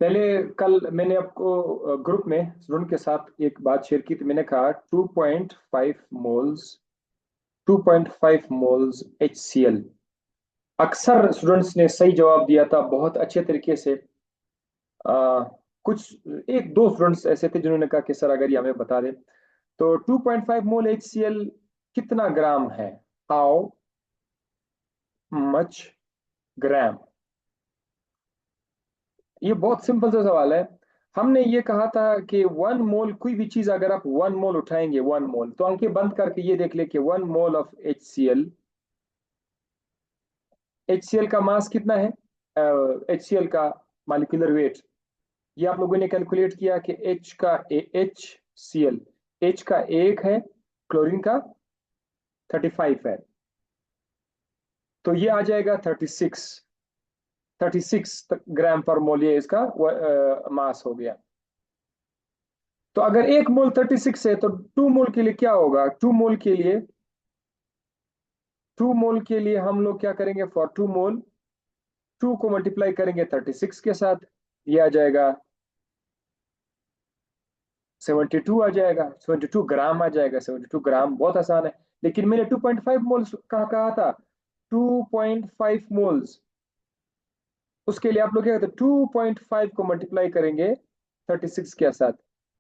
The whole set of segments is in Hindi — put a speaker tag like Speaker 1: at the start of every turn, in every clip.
Speaker 1: पहले कल मैंने आपको ग्रुप में स्टूडेंट के साथ एक बात शेयर की, तो मैंने कहा 2.5 मोल्स 2.5 मोल्स HCl। अक्सर स्टूडेंट्स ने सही जवाब दिया था बहुत अच्छे तरीके से। आ, कुछ एक दो स्टूडेंट्स ऐसे थे जिन्होंने कहा कि सर अगर ये हमें बता दें। तो 2.5 मोल HCl कितना ग्राम है? हाउ मच ग्राम? ये बहुत सिंपल सा सवाल है। हमने ये कहा था कि 1 मोल, कोई भी चीज अगर आप 1 मोल उठाएंगे, 1 मोल, तो आंखें बंद करके ये देख ले कि 1 मोल ऑफ HCl का मास कितना है। HCl का मॉलिक्यूलर वेट, ये आप लोगों ने कैलकुलेट किया कि H का HCl, H का 1 है, क्लोरीन का 35 है, तो ये आ जाएगा 36 ग्राम पर मोल, ये इसका मास हो गया। तो अगर 1 मोल 36 है, तो 2 मोल के लिए क्या होगा? 2 मोल के लिए हम लोग क्या करेंगे? फॉर 2 मोल, 2 को मल्टीप्लाई करेंगे 36 के साथ, ये आ जाएगा 72, आ जाएगा 72 ग्राम, आ जाएगा 72 ग्राम। बहुत आसान है। लेकिन मैंने 2.5 मोल्स कहा था। 2.5 मोल्स, उसके लिए आप लोग क्या करते हैं? 2.5 को मल्टीप्लाई करेंगे 36 के साथ,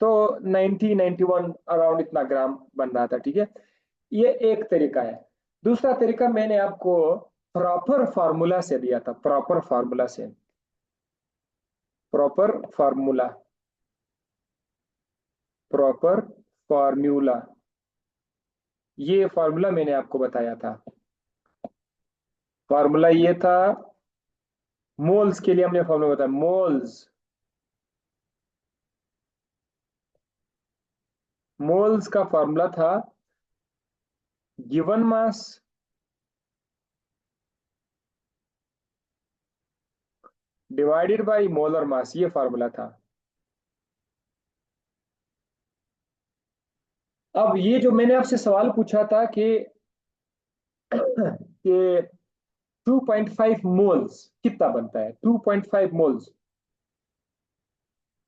Speaker 1: तो 91 अराउंड इतना ग्राम बन रहा था। ठीक है, ये एक तरीका है। दूसरा तरीका मैंने आपको प्रॉपर फार्मूला से दिया था। प्रॉपर फार्मूला प्रॉपर फार्मूला ये फार्मूला मैंने आपको बताया था। फार्मूला ये था, मोल्स के लिए हमने फार्मूला बताया। मोल्स का फार्मूला था given mass divided by molar mass, ये फार्मूला था। अब ये जो मैंने आपसे सवाल पूछा था कि 2.5 मोल्स कितना बनता है, 2.5 मोल्स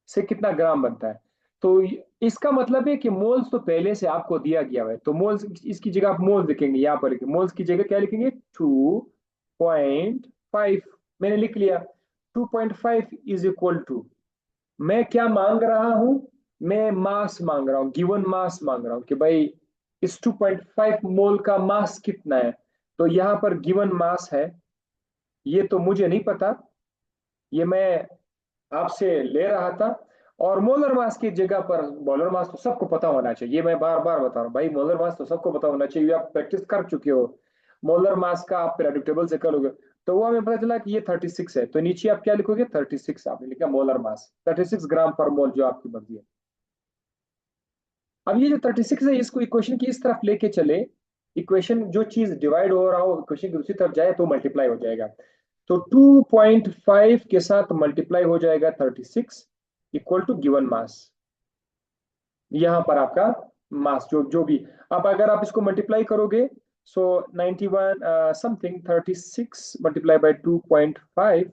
Speaker 1: से कितना ग्राम बनता है, तो इसका मतलब है कि मोल्स तो पहले से आपको दिया गया है, तो मोल्स, इसकी जगह आप मोल्स लिखेंगे। यहाँ पर मोल्स की जगह क्या लिखेंगे? 2.5 मैंने लिख लिया। 2.5 इज इक्वल टू, मैं क्या मांग रहा हूं? मैं मास मांग रहा हूं, गिवन मास मांग रहा हूं कि भाई इस 2.5 मोल का मास कितना है। तो यहां पर गिवन मास है, ये तो मुझे नहीं पता, ये मैं आपसे ले रहा था। और मोलर मास की जगह पर मोलर मास तो सबको पता होना चाहिए, ये मैं बार बार बता रहा हूँ भाई, मोलर मास तो सबको पता होना चाहिए, आप प्रैक्टिस कर चुके हो। मोलर मास का आप प्रेडिक्टेबल से करोगे। तो वो हमें पता चला कि ये 36 है, तो नीचे आप क्या लिखोगे? 36 आपने लिखा, मोलर मास 36 ग्राम पर मोल, जो आपकी मर्जी है। अब ये जो 36 है, इसको इक्वेशन की इस तरफ लेके चले। इक्वेशन, जो चीज डिवाइड हो रहा हो इक्वेशन की दूसरी तरफ जाए तो मल्टीप्लाई हो जाएगा। तो 2.5 के साथ मल्टीप्लाई हो जाएगा 36, इक्वल टू गिवन मास। यहां पर आपका मास, जो जो भी, अब अगर आप इसको मल्टीप्लाई करोगे, सो 91 समथिंग, 36 मल्टीप्लाई बाय 2.5,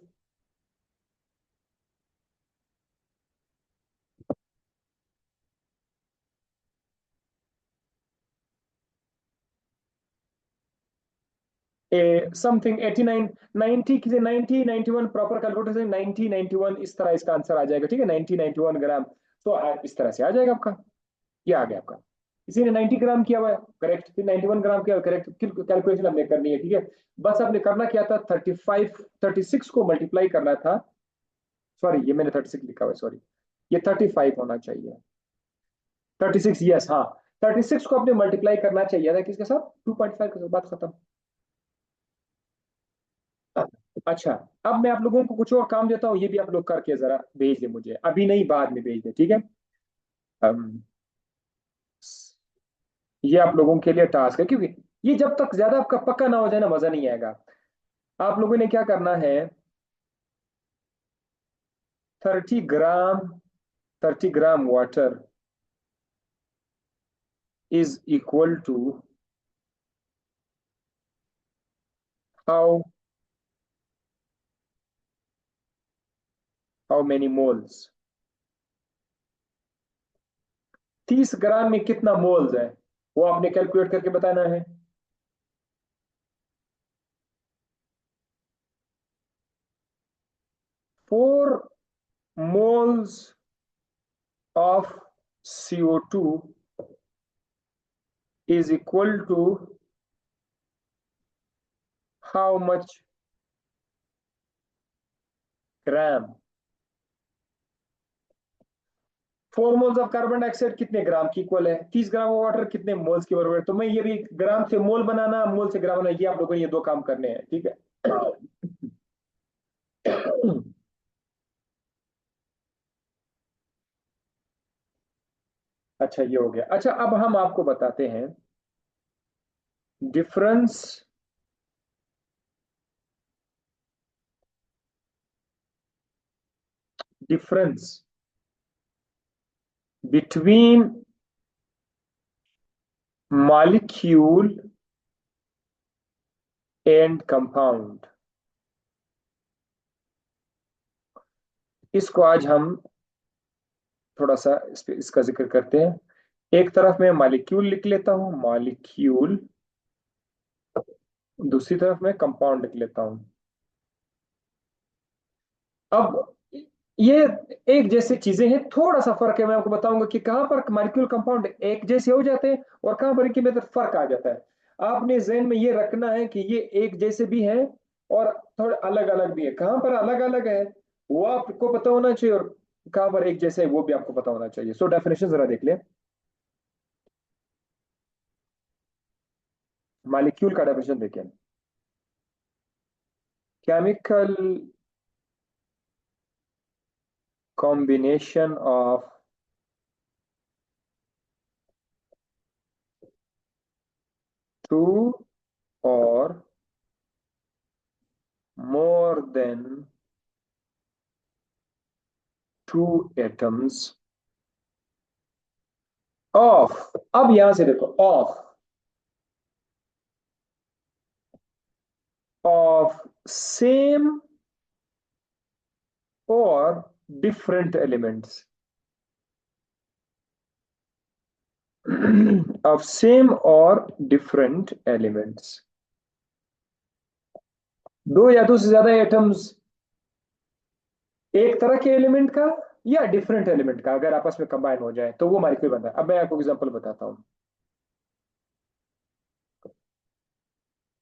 Speaker 1: समथिंग 89, 90 की 90 91 प्रॉपर कैलकुलेटर से 90 91 इस तरह इसका आंसर आ जाएगा। ठीक है, 90 91 ग्राम। तो इस तरह से आ जाएगा आपका, ये आ गया आपका। किसी ने 90 ग्राम किया हुआ है, करेक्ट, फिर 91 ग्राम किया, करेक्ट। कैलकुलेशन हमने करनी है। ठीक है, बस आपने करना क्या था? 36 को मल्टीप्लाई करना था। सॉरी, ये मैंने 36 लिखा हुआ है, सॉरी, ये 35 होना चाहिए। 36, यस, हाँ। 36 को आपने मल्टीप्लाई करना चाहिए था किसके साथ? 2.5 के साथ, बात खत्म। अच्छा, अब मैं आप लोगों को कुछ और काम देता हूँ, ये भी आप लोग करके जरा भेज दें मुझे, अभी नहीं बाद में भेज दें, ठीक है। अम, ये आप लोगों के लिए टास्क है, क्योंकि ये जब तक ज्यादा आपका पक्का ना हो जाए ना, मजा नहीं आएगा। आप लोगों ने क्या करना है? 30 gram 30 gram water is equal to how how many moles, 30 gram में कितना मोल्स है वो आपने कैलकुलेट करके बताना है। Four moles of CO2 is equal to how much gram? 4 moles of carbon dioxide कितने ग्राम की इक्वल है? 30 ग्राम वाटर कितने मोल्स के बराबर है? तो मैं ये भी ग्राम से मोल बनाना, मोल से ग्राम बनाना, ये आप लोगों को ये दो काम करने हैं, ठीक है। अच्छा ये हो गया। अच्छा अब हम आपको बताते हैं difference difference between molecule and compound. इसको आज हम थोड़ा सा इसका जिक्र करते हैं। एक तरफ मैं मॉलिक्यूल लिख लेता हूं, मॉलिक्यूल, दूसरी तरफ मैं कंपाउंड लिख लेता हूं। अब ये एक जैसी चीजें हैं, थोड़ा सा फर्क है। मैं आपको बताऊंगा कि कहां पर मॉलिक्यूल कंपाउंड एक जैसे हो जाते हैं और कहां पर इनके में फर्क आ जाता है। आपने जहन में ये रखना है कि ये एक जैसे भी हैं और थोड़े अलग अलग भी है। कहां पर अलग अलग है वो आपको पता होना चाहिए, और कहां पर एक जैसे है वो भी आपको पता होना चाहिए। सो डेफिनेशन जरा देख ले। मॉलिक्यूल का डेफिनेशन देखें। Chemical combination of two or more than two atoms of, अब यहां से देखो, of same or different elements of same or different elements, दो या दो से ज्यादा एटम्स एक तरह के एलिमेंट का या डिफरेंट एलिमेंट का अगर आपस में कंबाइन हो जाए तो वो मॉलिक्यूल बनता है। अब मैं आपको एग्जांपल बताता हूं।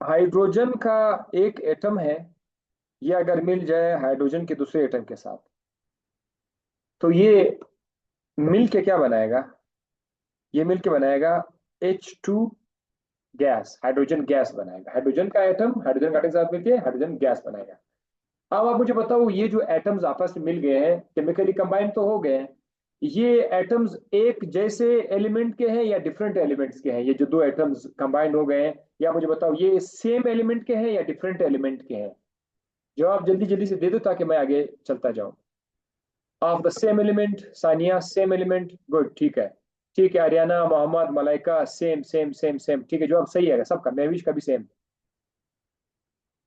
Speaker 1: हाइड्रोजन का एक एटम है, ये अगर मिल जाए हाइड्रोजन के दूसरे एटम के साथ, तो ये मिल के क्या बनाएगा? ये मिल के बनाएगा H2 गैस, हाइड्रोजन गैस बनाएगा। हाइड्रोजन का एटम हाइड्रोजन का एटम के साथ मिलके हाइड्रोजन गैस बनाएगा। अब आप मुझे बताओ, ये जो एटम्स आपस में मिल गए हैं, केमिकली कंबाइन तो हो गए हैं, ये एटम्स एक जैसे एलिमेंट के हैं या डिफरेंट एलिमेंट्स के हैं? ये जो दो एटम्स कंबाइन हो गए हैं, या मुझे बताओ ये सेम एलिमेंट के हैं या डिफरेंट एलिमेंट के हैं? जवाब जल्दी जल्दी से दे दो ताकि मैं आगे चलता जाऊं। Of the same element, Sania same element, good, ठीक है। ठीक है Aryana, Mohammed, Malaika, same same same same, ठीक है जवाब सही है सबका, महविश का भी सेम।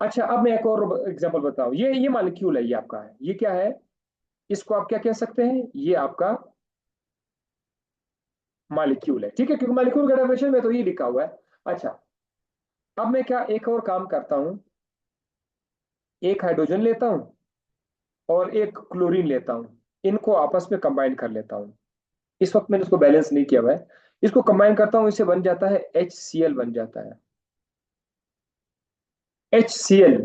Speaker 1: अच्छा अब मैं एक और एग्जांपल बताऊं। ये मॉलिक्यूल है, ये आपका है, ये क्या है? इसको आप क्या कह सकते हैं? ये आपका मॉलिक्यूल है, ठीक है, क्योंकि मॉलिक्यूल का डेफिनेशन में तो ये लिखा हुआ है। अच्छा अब मैं क्या एक और काम करता हूं, एक हाइड्रोजन लेता हूं और एक क्लोरीन लेता हूं, इनको आपस में कंबाइन कर लेता हूं। इस वक्त मैंने इसको बैलेंस नहीं किया हुआ है, इसको कंबाइन करता हूं, इससे बन जाता है HCl, बन जाता है HCl,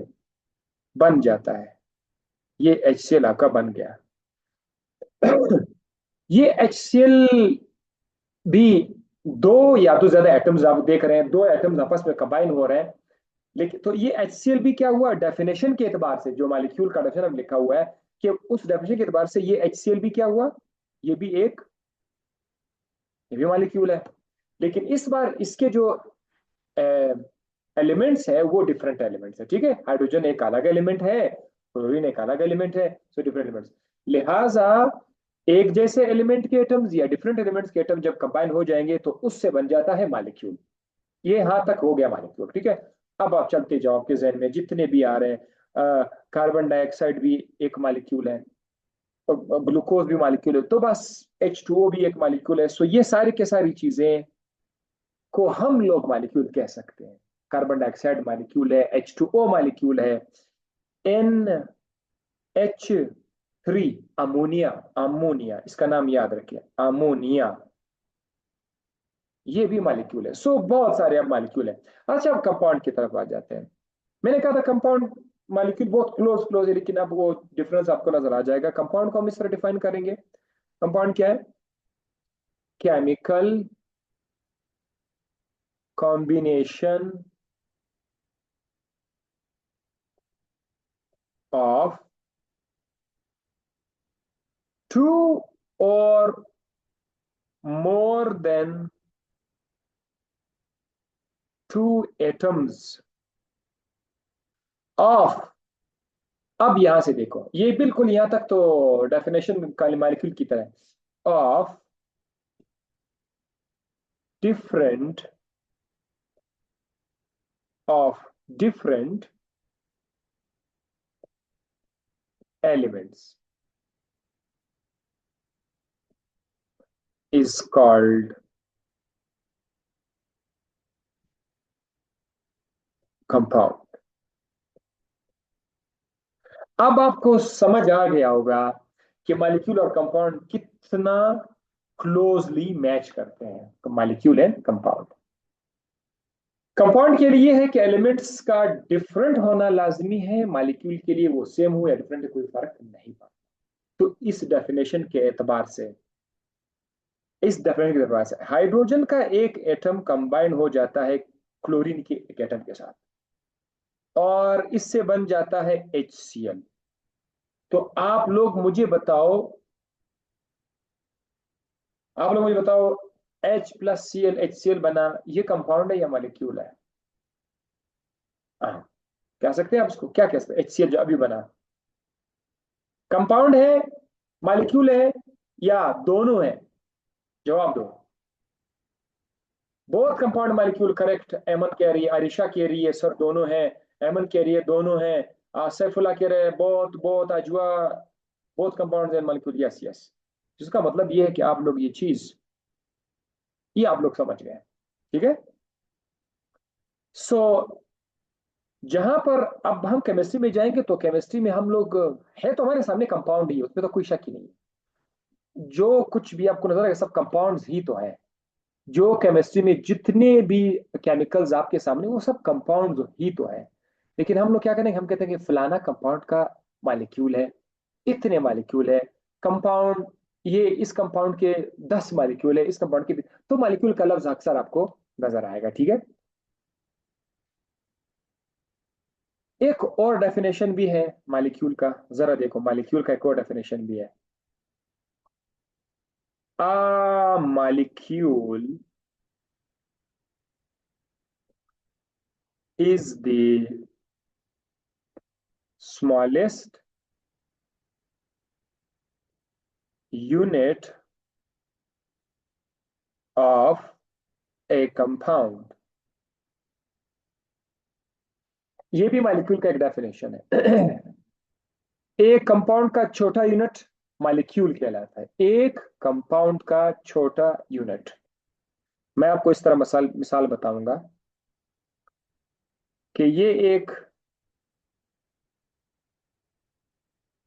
Speaker 1: बन जाता है। ये HCl आपका बन गया। ये HCl भी दो या तो ज्यादा एटम्स आप देख रहे हैं, दो एटम्स आपस में कंबाइन हो रहे हैं। लेकिन तो ये HCl भी क्या हुआ डेफिनेशन के एतबार से, जो मॉलिक्यूल का डेफिनेशन लिखा हुआ है कि उस डेफिनेशन के एतबार से ये HCl भी क्या हुआ? ये भी एक, ये भी मॉलिक्यूल है। लेकिन इस बार इसके जो एलिमेंट्स है वो डिफरेंट एलिमेंट्स है, ठीक है। हाइड्रोजन एक अलग एलिमेंट है, क्लोरीन एक अलग एलिमेंट है, सो डिफरेंट एलिमेंट्स। लिहाजा एक जैसे एलिमेंट के एटम्स या डिफरेंट एलिमेंट्स के एटम जब कंबाइन हो जाएंगे तो उससे बन जाता है मॉलिक्यूल। ये यहां तक हो गया मॉलिक्यूल, ठीक है। अब आप चलते जाओ, आपके जहन में जितने भी आ रहे हैं, कार्बन डाइऑक्साइड भी एक मॉलिक्यूल है, ग्लूकोज भी मॉलिक्यूल है, तो बस H2O भी एक मॉलिक्यूल है। सो ये सारी के सारी चीजें को हम लोग मॉलिक्यूल कह सकते हैं। कार्बन डाइऑक्साइड मॉलिक्यूल है, H2O मॉलिक्यूल है, NH3 अमोनिया, अमोनिया इसका नाम याद रखिए, अमोनिया ये भी मॉलिक्यूल है। सो बहुत सारे अब मॉलिक्यूल है। अच्छा अब कंपाउंड की तरफ आ जाते हैं। मैंने कहा था कंपाउंड मॉलिक्यूल बहुत क्लोज क्लोज है, लेकिन अब वो डिफरेंस आपको नजर आ जाएगा। कंपाउंड को हम इस तरह डिफाइन करेंगे। कंपाउंड क्या है? केमिकल कॉम्बिनेशन ऑफ टू और more than two atoms of. अब यहां से देखो, ये बिल्कुल यहां तक तो डेफिनेशन काली मॉलिक्यूल की तरह है। Of different of different elements is called compound। अब आपको समझ आ गया होगा कि मॉलिक्यूल और कंपाउंड कितना क्लोजली मैच करते हैं। Molecule and compound. कंपाउंड के लिए है कि एलिमेंट्स का डिफरेंट होना लाजमी है, मॉलिक्यूल के लिए वो सेम हो या डिफरेंट कोई फर्क नहीं पड़ता। तो इस डेफिनेशन के एतबार से, इस डेफिनेशन के एतबार से हाइड्रोजन का एक एटम कंबाइन हो जाता है क्लोरीन के एक एटम के साथ, और इससे बन जाता है HCl। तो आप लोग मुझे बताओ H+Cl HCl बना, ये कंपाउंड है या मॉलिक्यूल है? हाँ, कह सकते हैं आप इसको, क्या कह सकते हैं? HCl जो अभी बना कंपाउंड है, मॉलिक्यूल है, या दोनों है? जवाब दो। Both compound molecule correct. एमन कह रही है, अरिशा कह रही है सर दोनों है। एमन कह रही है दोनों है। सैफुल्ला कह रहे हैं बहुत बहुत अजवा। Both compound and molecule, yes yes. जिसका मतलब ये है कि आप लोग ये चीज, ये आप लोग समझ गए। ठीक है। सो जहां पर अब हम केमिस्ट्री में जाएंगे, तो केमिस्ट्री में हम लोग है तो हमारे सामने कंपाउंड ही है, उसमें तो कोई शक ही नहीं है। जो कुछ भी आपको नजर आएगा सब कंपाउंड्स ही तो है। जो केमिस्ट्री में जितने भी केमिकल्स आपके सामने, वो सब कंपाउंड ही तो है। लेकिन हम लोग क्या करेंगे, हम कहते हैं कि फलाना कंपाउंड का मॉलिक्यूल है, इतने मॉलिक्यूल है। कंपाउंड, ये इस कंपाउंड के 10 मॉलिक्यूल है, इस कंपाउंड के भी। तो मॉलिक्यूल का लफ्ज अक्सर आपको नजर आएगा। ठीक है। एक और डेफिनेशन भी है मॉलिक्यूल का, जरा देखो मॉलिक्यूल का एक और डेफिनेशन भी है। आ molecule is the smallest unit of a compound। ये भी मॉलिक्यूल का एक डेफिनेशन है। एक कंपाउंड का छोटा यूनिट मॉलिक्यूल कहलाता है। एक कंपाउंड का छोटा यूनिट। मैं आपको इस तरह मिसाल मिसाल बताऊंगा कि ये एक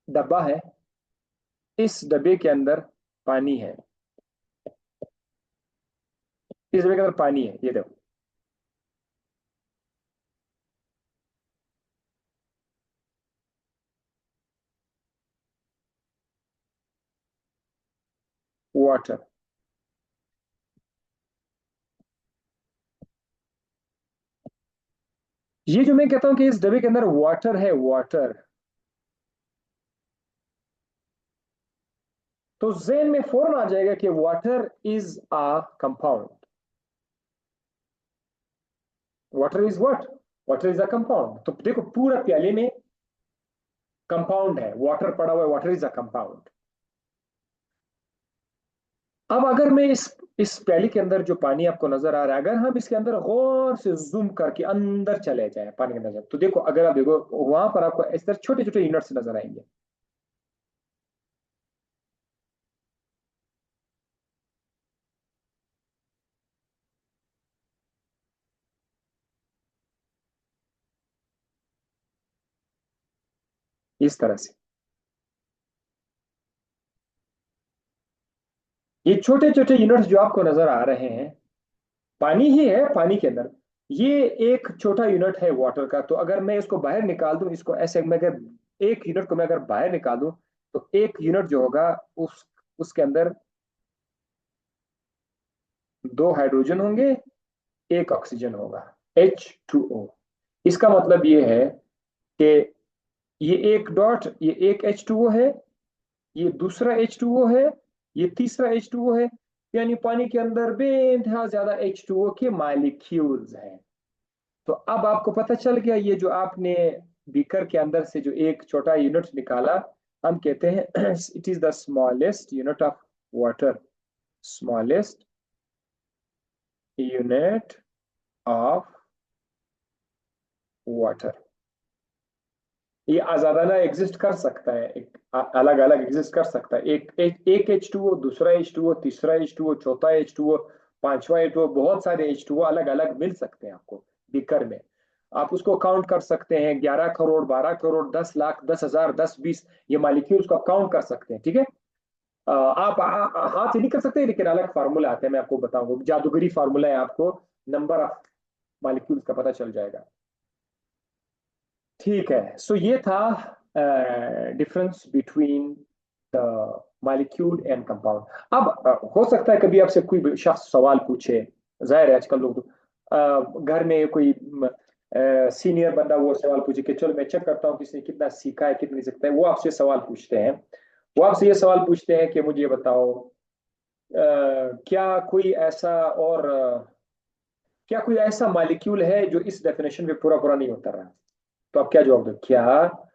Speaker 1: डब्बा है, इस डब्बे के अंदर पानी है, इस डब्बे के अंदर पानी है, ये देखो। वाटर। ये जो मैं कहता हूं कि इस डब्बे के अंदर वाटर है, वाटर, तो जेन में फौरन आ जाएगा कि water is a compound. Water is what? Water is a compound. तो देखो पूरा प्याले में कंपाउंड है, वाटर पड़ा हुआ है, वाटर इज अ कंपाउंड। अब अगर मैं इस प्याली के अंदर जो पानी आपको नजर आ रहा है, अगर हम इसके अंदर गौर से जूम करके अंदर चले जाए पानी के अंदर, तो देखो, अगर आप देखो वहां पर आपको इस तरह छोटे छोटे यूनिट्स नजर आएंगे। इस तरह से ये छोटे छोटे यूनिट्स जो आपको नजर आ रहे हैं, पानी ही है, पानी के अंदर ये एक छोटा यूनिट है वाटर का। तो अगर मैं इसको बाहर निकाल दूं, इसको ऐसे मैं अगर एक यूनिट को मैं अगर बाहर निकाल दूं, तो एक यूनिट जो होगा उसके अंदर दो हाइड्रोजन होंगे, एक ऑक्सीजन होगा, H2O। इसका मतलब ये है कि ये एक डॉट, ये एक H2O है, ये दूसरा H2O है, ये तीसरा H2O है। यानी पानी के अंदर बेइंतहा ज्यादा H2O के मॉलिक्यूल्स हैं। तो अब आपको पता चल गया, ये जो आपने बीकर के अंदर से जो एक छोटा यूनिट निकाला, हम कहते हैं it is the smallest unit of water, smallest unit of water. ये आजादाना एग्जिस्ट कर सकता है, एक अलग अलग एग्जिस्ट कर सकता है, एक H2O, दूसरा H2O, तीसरा H2O, चौथा H2O, पांचवा H2O, बहुत सारे H2O अलग अलग मिल सकते हैं आपको बीकर में। आप उसको काउंट कर सकते हैं, 11 करोड़, 12 करोड़, 10 लाख, 10,000, 10, 20, ये मालिक्यूल्स को काउंट कर सकते हैं। ठीक है। आप हाथ से नहीं कर सकते, लेकिन अलग फार्मूला आते हैं, मैं आपको बताऊंगा, जादूगरी फार्मूला है, आपको नंबर ऑफ मालिक्यूल्स का पता चल जाएगा। ठीक है, सो ये था difference between the molecule and compound. अब हो सकता है कभी आपसे कोई शख्स सवाल पूछे, जाहिर है आजकल लोग घर में कोई सीनियर बंदा वो सवाल पूछे कि चलो मैं चेक करता हूँ किसने कितना सीखा है कितना नहीं सीखता है, वो आपसे सवाल पूछते हैं। वो आपसे ये सवाल पूछते हैं कि मुझे बताओ क्या कोई ऐसा और क्या कोई ऐसा मॉलिक्यूल है जो इस डेफिनेशन पे पूरा पूरा नहीं उतर रहा। तो आप क्या जवाब दो, क्या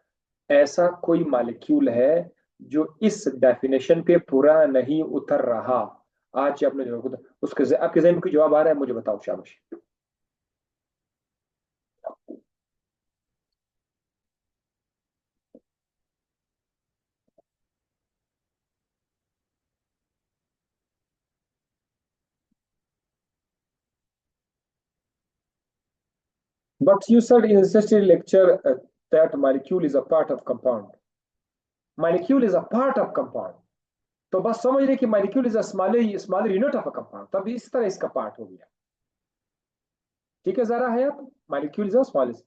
Speaker 1: ऐसा कोई मॉलिक्यूल है जो इस डेफिनेशन पे पूरा नहीं उतर रहा? आज आपने जवाब, उसके आपके जहन में कोई जवाब आ रहा है, मुझे बताओ, शाबाश। But you said in the history lecture that molecule is a part of compound. Molecule is a part of compound. तो बस समझ रहे कि molecule is a smaller unit of a compound, तब इस तरह इसका पार्ट हो गया। ठीक है, जरा है, आप मॉलिक्यूल इज स्मॉलेस्ट।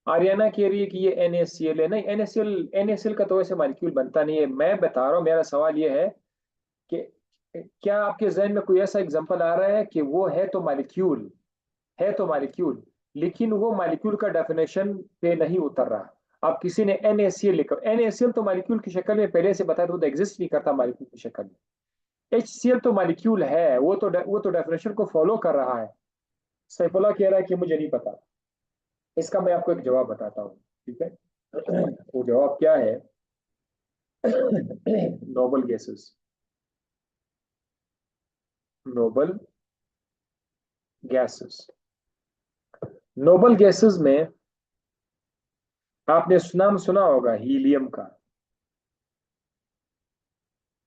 Speaker 1: आर्याना कह रही है कि ये NaCl है, नहीं, NaCl का तो वैसे मॉलिक्यूल बनता नहीं है। मैं बता रहा हूँ, मेरा सवाल ये है कि क्या आपके जहन में कोई ऐसा एग्जांपल आ रहा है कि वो है तो मॉलिक्यूल, है तो मॉलिक्यूल, लेकिन वो मॉलिक्यूल का डेफिनेशन पे नहीं उतर रहा। आप किसी ने NaCl लिखा, NaCl तो मॉलिक्यूल की शक्ल में पहले से बताया, तो एग्जिस्ट नहीं करता मॉलिक्यूल की शक्ल में। HCl तो मॉलिक्यूल है, वो तो डेफिनेशन को फॉलो कर रहा है। सैफुल्लाह कह रहा है कि मुझे नहीं पता। इसका मैं आपको एक जवाब बताता हूँ, ठीक है। वो जवाब क्या है? Noble gases, noble gases, noble gases में आपने नाम सुना होगा हीलियम का।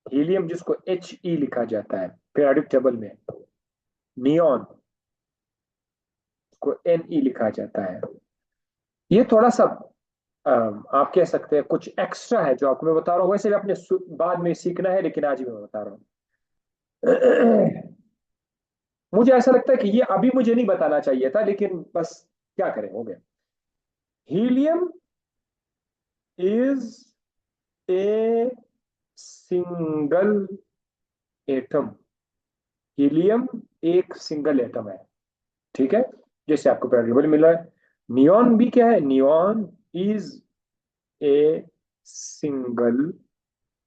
Speaker 1: हीलियम जिसको He लिखा जाता है पीरियोडिक टेबल में, नियॉन को Ne लिखा जाता है। ये थोड़ा सा आप कह सकते हैं कुछ एक्स्ट्रा है जो आपको मैं बता रहा हूँ, वैसे भी आपने बाद में सीखना है, लेकिन आज भी मैं बता रहा हूँ। मुझे ऐसा लगता है कि ये अभी मुझे नहीं बताना चाहिए था, लेकिन बस क्या करें, हो गया। Helium is a single atom. Helium एक सिंगल एटम है, ठीक है, जैसे आपको पेरियोडिक मिला है। नियॉन भी क्या है? Neon is a single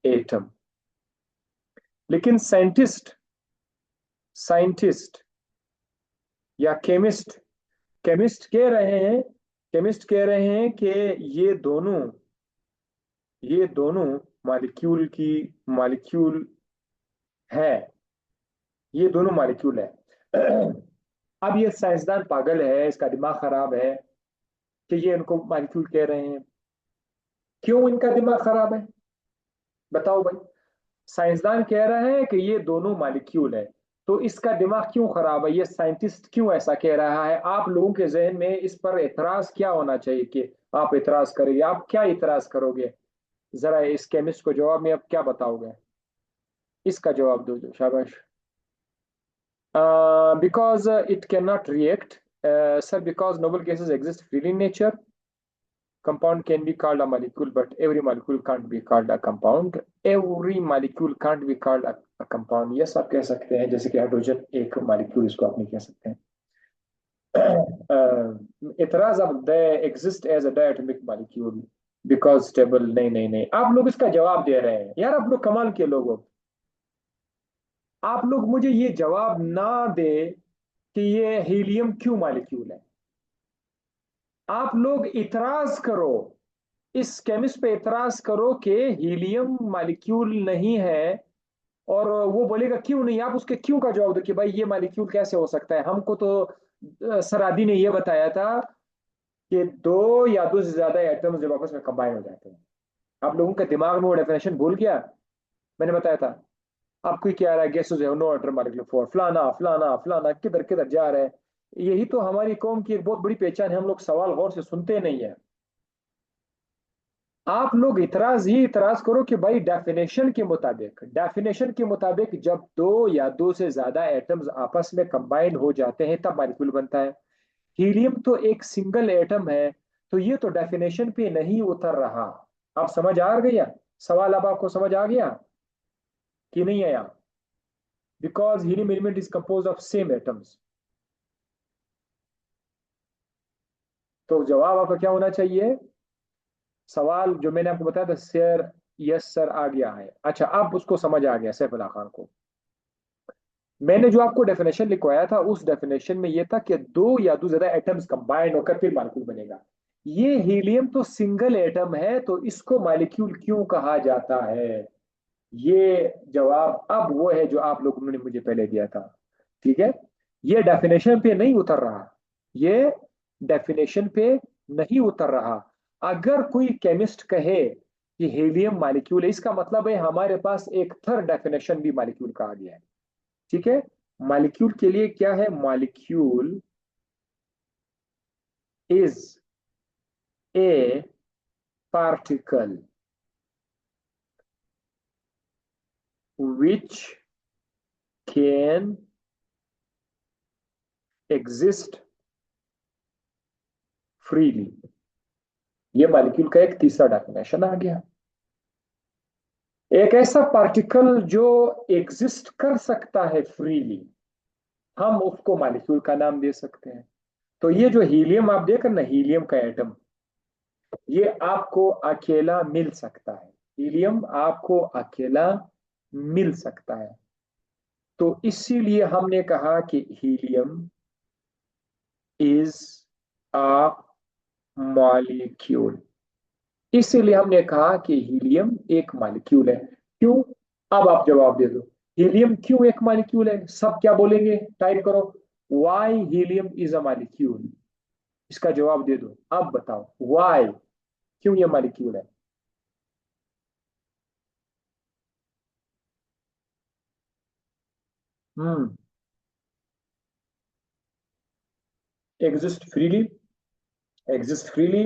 Speaker 1: atom. लेकिन साइंटिस्ट या केमिस्ट कह रहे हैं कि ये दोनों ये दोनों मॉलिक्यूल है, ये दोनों मॉलिक्यूल है। अब ये साइंसदान पागल है, इसका दिमाग खराब है कि ये इनको मॉलिक्यूल कह रहे हैं। क्यों इनका दिमाग खराब है, बताओ भाई। साइंसदान कह रहा है कि ये दोनों मॉलिक्यूल है, तो इसका दिमाग क्यों खराब है? ये साइंटिस्ट क्यों ऐसा कह रहा है? आप लोगों के जहन में इस पर एतराज क्या होना चाहिए कि आप एतराज करेंगे? आप क्या एतराज करोगे? जरा इस केमिस्ट को जवाब में अब क्या बताओगे? इसका जवाब दो जो, शाबाश। Because it cannot react, sir, because noble gases exist freely in nature. Compound can be called a molecule, but every molecule can't be called a compound. Every molecule can't be called a compound. Yes, आप कह सकते हैं, जैसे कि हाइड्रोजन एक मॉलिक्यूल, इसको आप नहीं कह सकते हैं। इतराज, अब they exist as a diatomic molecule because stable. नहीं नहीं नहीं, आप लोग इसका जवाब दे रहे हैं यार, आप लोग कमाल के लोग हो। आप लोग मुझे ये जवाब ना दे कि ये हीलियम क्यों मॉलिक्यूल है। आप लोग इतराज करो, इस केमिस्ट पे इतराज करो कि हीलियम मॉलिक्यूल नहीं है, और वो बोलेगा क्यों नहीं। आप उसके क्यों का जवाब दो कि भाई ये मॉलिक्यूल कैसे हो सकता है। हमको तो सरादी ने ये बताया था कि दो या दो से ज्यादा एटम्स जब आपस में कंबाइन हो जाते हैं। आप लोगों के दिमाग में वो डेफिनेशन भूल गया, मैंने बताया था। आपको ही क्या रहा है, गैसेस है नो एटम मॉलिक्यूल फॉर फलाना फलाना फलाना, किधर किधर जा रहे हैं। यही तो हमारी कौम की एक बहुत बड़ी पहचान है, हम लोग सवाल गौर से सुनते नहीं है। आप लोग इतराज ही इतराज करो कि भाई डेफिनेशन के मुताबिक जब दो या दो से ज्यादा एटम्स आपस में कंबाइन हो जाते हैं तब मॉलिक्यूल बनता है। हीलियम तो एक सिंगल एटम है, तो ये तो डेफिनेशन पे नहीं उतर रहा। आप समझ आ गया सवाल? अब आपको समझ आ गया कि नहीं आया? Because helium element is compose of same atoms. तो जवाब आपका क्या होना चाहिए? सवाल जो मैंने आपको बताया था सर, यस सर आ गया है। अच्छा, अब उसको समझ आ गया सैफ अली खान को। मैंने जो आपको डेफिनेशन लिखवाया था उस डेफिनेशन में यह था कि दो या दो ज्यादा एटम्स कंबाइन होकर फिर मॉलिक्यूल बनेगा। ये हीलियम तो सिंगल एटम है, तो इसको मॉलिक्यूल क्यों कहा जाता है? ये जवाब अब वो है जो आप लोगों ने मुझे पहले दिया था। ठीक है, ये डेफिनेशन पे नहीं उतर रहा, ये डेफिनेशन पे नहीं उतर रहा। अगर कोई केमिस्ट कहे कि हीलियम मॉलिक्यूल है, इसका मतलब है हमारे पास एक थर्ड डेफिनेशन भी मॉलिक्यूल का आ गया है। ठीक है, मॉलिक्यूल के लिए क्या है? Molecule is a particle which can exist freely। ये मॉलिक्यूल का एक तीसरा डेफिनेशन आ गया। एक ऐसा पार्टिकल जो एग्जिस्ट कर सकता है फ्रीली, हम उसको मॉलिक्यूल का नाम दे सकते हैं। तो ये जो हीलियम आप देख रहे हैं ना, हीलियम का एटम, ये आपको अकेला मिल सकता है। हीलियम आपको अकेला मिल सकता है, तो इसीलिए हमने कहा कि हीलियम इज अ मॉलिक्यूल। इसीलिए हमने कहा कि हीलियम एक मॉलिक्यूल है। क्यों? अब आप जवाब दे दो, हीलियम क्यों एक मॉलिक्यूल है? सब क्या बोलेंगे? टाइप करो, why helium is a molecule. इसका जवाब दे दो, अब बताओ व्हाई, क्यों ये मॉलिक्यूल है? Hmm, exist freely, exist freely,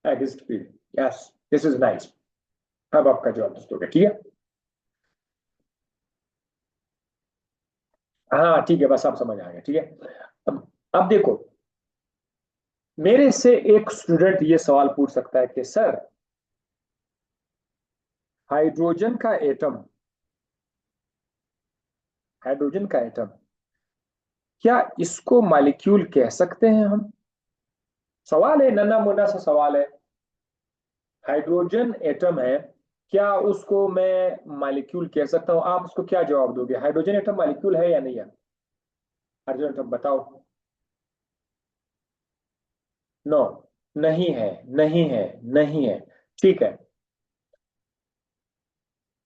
Speaker 1: exist freely, yes, this is nice. अब आपका जवाब दोस्तों, ठीक है। हाँ ठीक है, बस आप समझ आ गए, ठीक है। अब देखो, मेरे से एक स्टूडेंट ये सवाल पूछ सकता है कि सर, हाइड्रोजन का एटम, हाइड्रोजन का एटम, क्या इसको मॉलिक्यूल कह सकते हैं हम? सवाल है, नन्ना मुन्ना सा सवाल है। हाइड्रोजन एटम है, क्या उसको मैं मॉलिक्यूल कह सकता हूं? आप उसको क्या जवाब दोगे? हाइड्रोजन एटम मॉलिक्यूल है या नहीं है? हाइड्रोजन एटम बताओ। नो, नहीं है, नहीं है, नहीं है। ठीक है,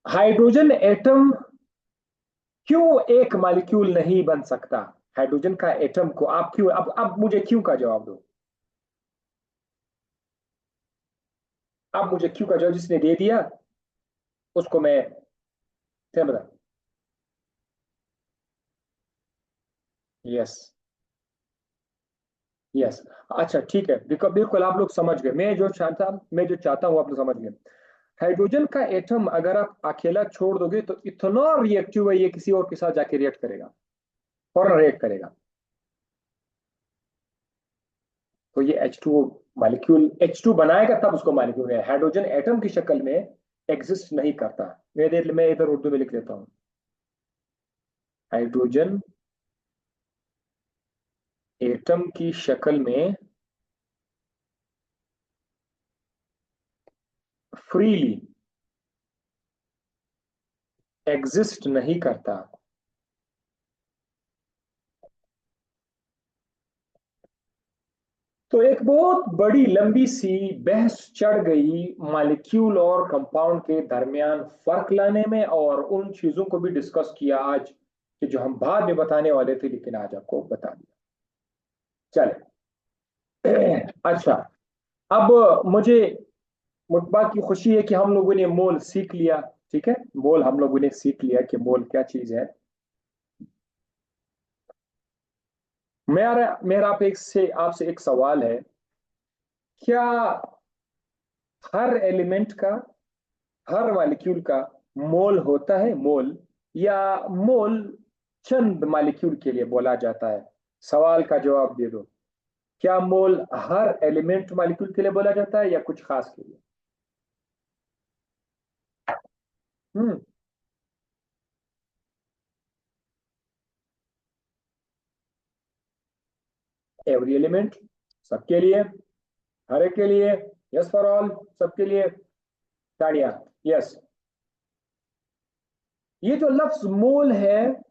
Speaker 1: हाइड्रोजन एटम क्यों एक मॉलिक्यूल नहीं बन सकता? हाइड्रोजन का एटम को आप क्यों, अब मुझे क्यों का जवाब दो। अब मुझे क्यों का जवाब जिसने दे दिया उसको मैं क्या बता। Yes, yes. अच्छा ठीक है, बिल्कुल बिल्कुल, आप लोग समझ गए। मैं जो चाहता हूं आप लोग समझ गए। हाइड्रोजन का एटम अगर आप अकेला छोड़ दोगे तो इतना रिएक्टिव है, ये किसी और के साथ जाके रिएक्ट करेगा, फौरन रिएक्ट करेगा। तो ये H2 मॉलिक्यूल H2 बनाएगा तब उसको मॉलिक्यूल है। हाइड्रोजन एटम की शक्ल में एग्जिस्ट नहीं करता। मैं इधर उर्दू में लिख लेता हूं। हाइड्रोजन एटम की शक्ल में फ्रीली एग्जिस्ट नहीं करता। तो एक बहुत बड़ी लंबी सी बहस चढ़ गई मॉलिक्यूल और कंपाउंड के दरमियान फर्क लाने में, और उन चीजों को भी डिस्कस किया आज कि जो हम बाद में बताने वाले थे लेकिन आज आपको बता दिया। चले। अच्छा, अब मुझे मुतबा की खुशी है कि हम लोगों ने मोल सीख लिया। ठीक है, मोल हम लोगों ने सीख लिया कि मोल क्या चीज है। मेरा मेरा आप एक से आपसे एक सवाल है। क्या हर एलिमेंट का, हर मॉलिक्यूल का मोल होता है, मोल, या मोल चंद मॉलिक्यूल के लिए बोला जाता है? सवाल का जवाब दे दो। क्या मोल हर एलिमेंट मॉलिक्यूल के लिए बोला जाता है या कुछ खास के लिए? हम्म। एवरी एलिमेंट, सबके लिए, हर एक के लिए, यस फॉर ऑल, सबके लिए। ताड़ियां। यस। ये जो लफ्ज मोल है,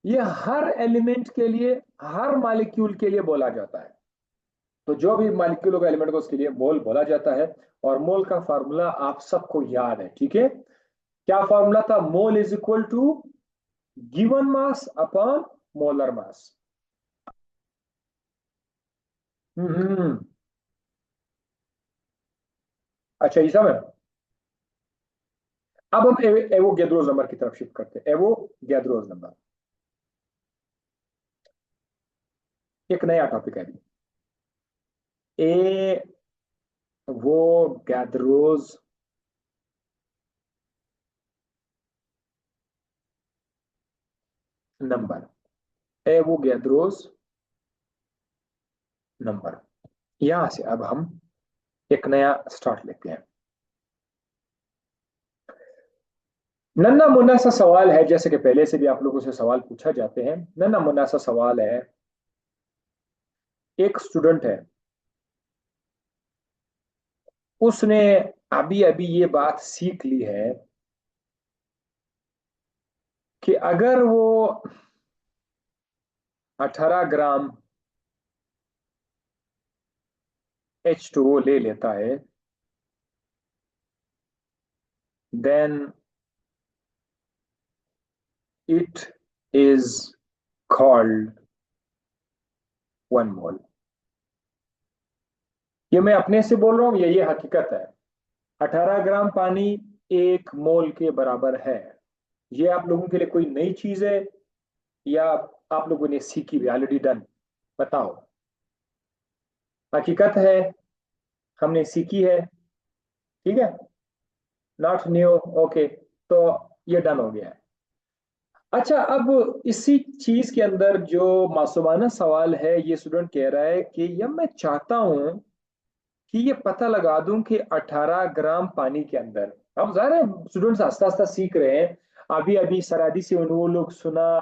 Speaker 1: ये हर एलिमेंट के लिए, हर मॉलिक्यूल के लिए बोला जाता है। तो जो भी मॉलिक्यूल होगा, एलिमेंट को, उसके लिए मोल बोला जाता है। और मोल का फार्मूला आप सबको याद है, ठीक है? क्या फार्मूला था? Mole is equal to given mass upon molar mass. Hmm. अच्छा, ये समझ। अब हम एवो गैद्रोज नंबर की तरफ शिफ्ट करते हैं। एवो गैद्रोज नंबर एक नया टॉपिक है। ए वो गैद्रोज नंबर, एवो गैद्रोज नंबर। यहां से अब हम एक नया स्टार्ट लेते हैं। नन्ना मुन्ना सा सवाल है, जैसे कि पहले से भी आप लोगों से सवाल पूछा जाते हैं। नन्ना मुन्ना सा सवाल है। एक स्टूडेंट है, उसने अभी अभी ये बात सीख ली है कि अगर वो 18 ग्राम H2O ले लेता है, देन इट इज कॉल्ड 1 मोल। ये मैं अपने से बोल रहा हूं, ये हकीकत है। 18 ग्राम पानी 1 मोल के बराबर है। ये आप लोगों के लिए कोई नई चीज है या आप लोगों ने सीखी भी, ऑलरेडी डन? बताओ। हकीकत है, हमने सीखी है। ठीक है, नॉट न्यू। ओके, तो ये डन हो गया है। अच्छा, अब इसी चीज के अंदर जो मासूमाना सवाल है, ये स्टूडेंट कह रहा है कि यह मैं चाहता हूं कि ये पता लगा दूं कि 18 ग्राम पानी के अंदर, अब ज़ाहिर है स्टूडेंट्स आस्ता आस्ता सीख रहे हैं। अभी अभी सरादी से वो लोग सुना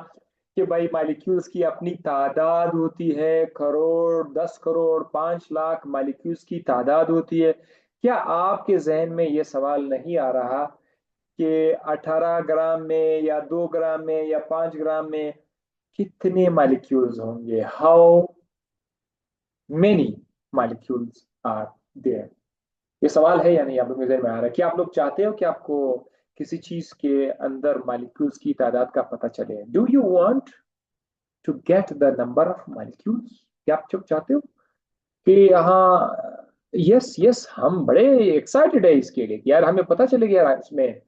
Speaker 1: कि भाई मॉलिक्यूल्स की अपनी तादाद होती है, करोड़, 10 करोड़, 5 लाख मॉलिक्यूल्स की तादाद होती है। क्या आपके जहन में ये सवाल नहीं आ रहा कि 18 ग्राम में या 2 ग्राम में या 5 ग्राम में कितने मॉलिक्यूल्स होंगे? How many molecules are there? ये सवाल है या नहीं आप लोग के जहन में आ रहा है? क्या आप लोग चाहते हो कि आपको किसी चीज के अंदर मॉलिक्यूल्स की तादाद का पता चले? Do you want to get the number of molecules? क्या आप लोग चाहते हो कि हाँ, यस यस, हम बड़े एक्साइटेड है इसके लिए कि यार हमें पता चलेगा यार इसमें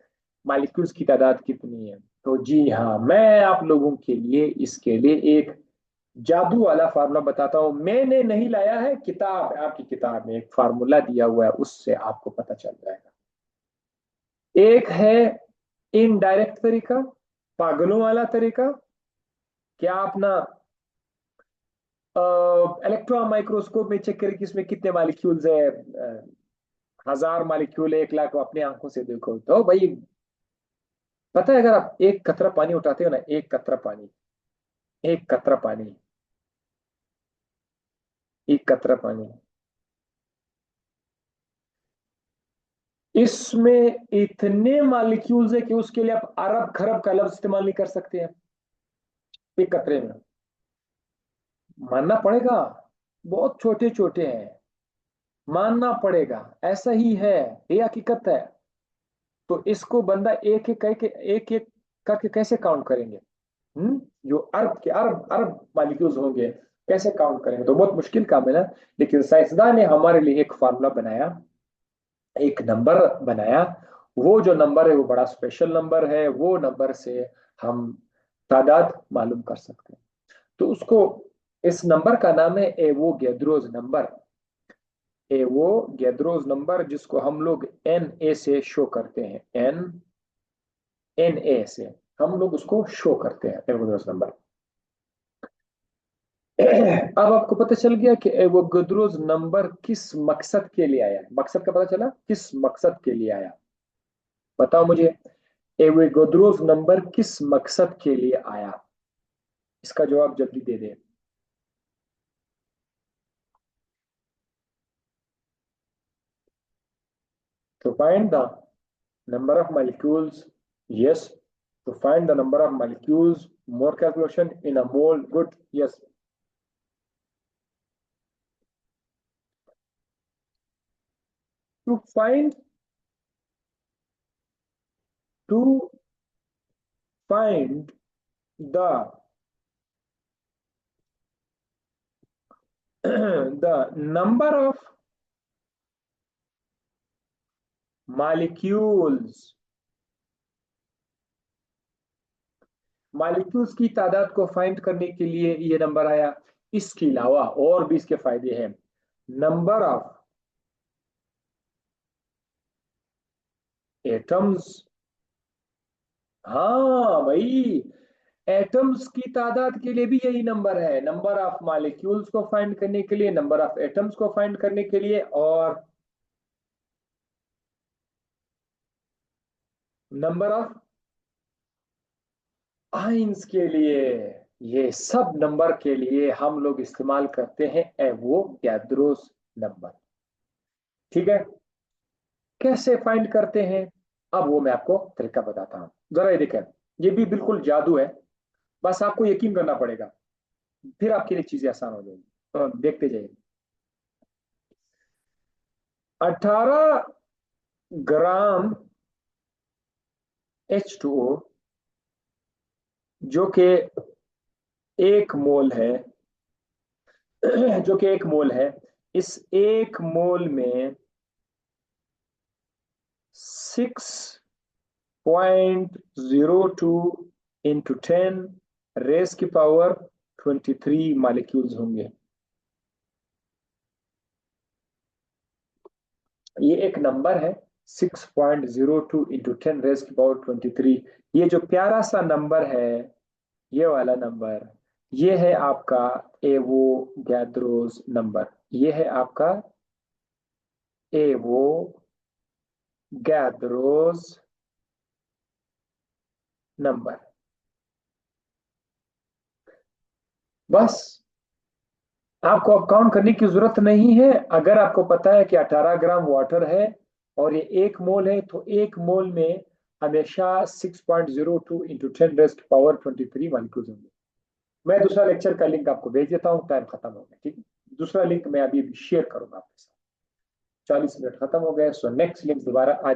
Speaker 1: मॉलिक्यूल्स की तादाद कितनी है। तो जी हाँ, मैं आप लोगों के लिए इसके लिए एक जादू वाला फार्मूला बताता हूं। मैंने नहीं लाया है, किताब, आपकी किताब में एक फार्मूला दिया हुआ है, उससे आपको पता चल जाएगा। एक है इनडायरेक्ट तरीका, पागलों वाला तरीका, क्या अपना इलेक्ट्रॉन माइक्रोस्कोप में चेक करें कि इसमें कितने मालिक्यूल्स है, 1000 मालिक्यूल, 1 लाख, अपनी आंखों से देखो तो भाई पता है, अगर आप एक कतरा पानी उठाते हो ना, एक कतरा पानी, एक कतरा पानी, एक कतरा पानी, इसमें इतने मॉलिक्यूल्स है कि उसके लिए आप अरब खरब का लफ्ज इस्तेमाल नहीं कर सकते हैं एक कतरे में। मानना पड़ेगा, बहुत छोटे छोटे हैं, मानना पड़ेगा, ऐसा ही है, ये हकीकत है। तो इसको बंदा एक एक करके, एक एक करके कैसे काउंट करेंगे? जो अरब के अरब अरब मॉलिक्यूल्स होंगे, कैसे काउंट करेंगे? तो बहुत मुश्किल काम है ना। लेकिन साइंसदान ने हमारे लिए एक फार्मूला बनाया, एक नंबर बनाया। वो जो नंबर है वो बड़ा स्पेशल नंबर है, वो नंबर से हम तादाद मालूम कर सकते हैं। तो उसको, इस नंबर का नाम है एवोगैड्रोस नंबर। एवोगैड्रोस नंबर, जिसको हम लोग एन ए से शो करते हैं, एन ए से हम लोग उसको शो करते हैं, एवोगैड्रोस नंबर। अब आपको पता चल गया कि एवोगैड्रोस नंबर किस मकसद के लिए आया। मकसद का पता चला, किस मकसद के लिए आया, बताओ मुझे। एवोगैड्रोस नंबर किस मकसद के लिए आया, इसका जवाब जल्दी दे दे। तो find the number of molecules, yes. To find the number of molecules, more calculation in a mole, good, yes. To find, to find the the number of molecules, molecules की तादाद को फाइंड करने के लिए ये नंबर आया। इसके अलावा और भी इसके फायदे हैं। नंबर ऑफ एटम्स, हाँ भाई, एटम्स की तादाद के लिए भी यही नंबर है। नंबर ऑफ मॉलिक्यूल्स को फाइंड करने के लिए, नंबर ऑफ एटम्स को फाइंड करने के लिए, और नंबर ऑफ आइंस के लिए। ये सब नंबर के लिए हम लोग इस्तेमाल करते हैं एवोगैड्रोस नंबर। ठीक है, कैसे फाइंड करते हैं, अब वो मैं आपको तरीका बताता हूं। जरा ये देखें, ये भी बिल्कुल जादू है, बस आपको यकीन करना पड़ेगा, फिर आपके लिए चीजें आसान हो जाएगी। तो देखते जाइए। 18 ग्राम H2O, जो कि एक मोल है, जो कि एक मोल है, इस एक मोल में 6.02 इंटू 10⁻³ मॉलिक्यूल्स होंगे। ये एक नंबर है 6.02 इंटू 10⁻23। ये जो प्यारा सा नंबर है, ये वाला नंबर, ये है आपका एवोगैड्रोस नंबर। ये है आपका एवोगैड्रोस नंबर। बस आपको अब काउंट करने की जरूरत नहीं है। अगर आपको पता है कि 18 ग्राम वाटर है और ये एक मोल है, तो एक मोल में हमेशा 6.02 इंटू 10⁻23 मॉलिक्यूल्स होंगे। मैं दूसरा लेक्चर का लिंक आपको भेज देता हूँ, टाइम खत्म हो गया, ठीक है। दूसरा लिंक मैं अभी शेयर करूंगा आपके साथ। 40 मिनट खत्म हो गए, सो नेक्स्ट लिंक दोबारा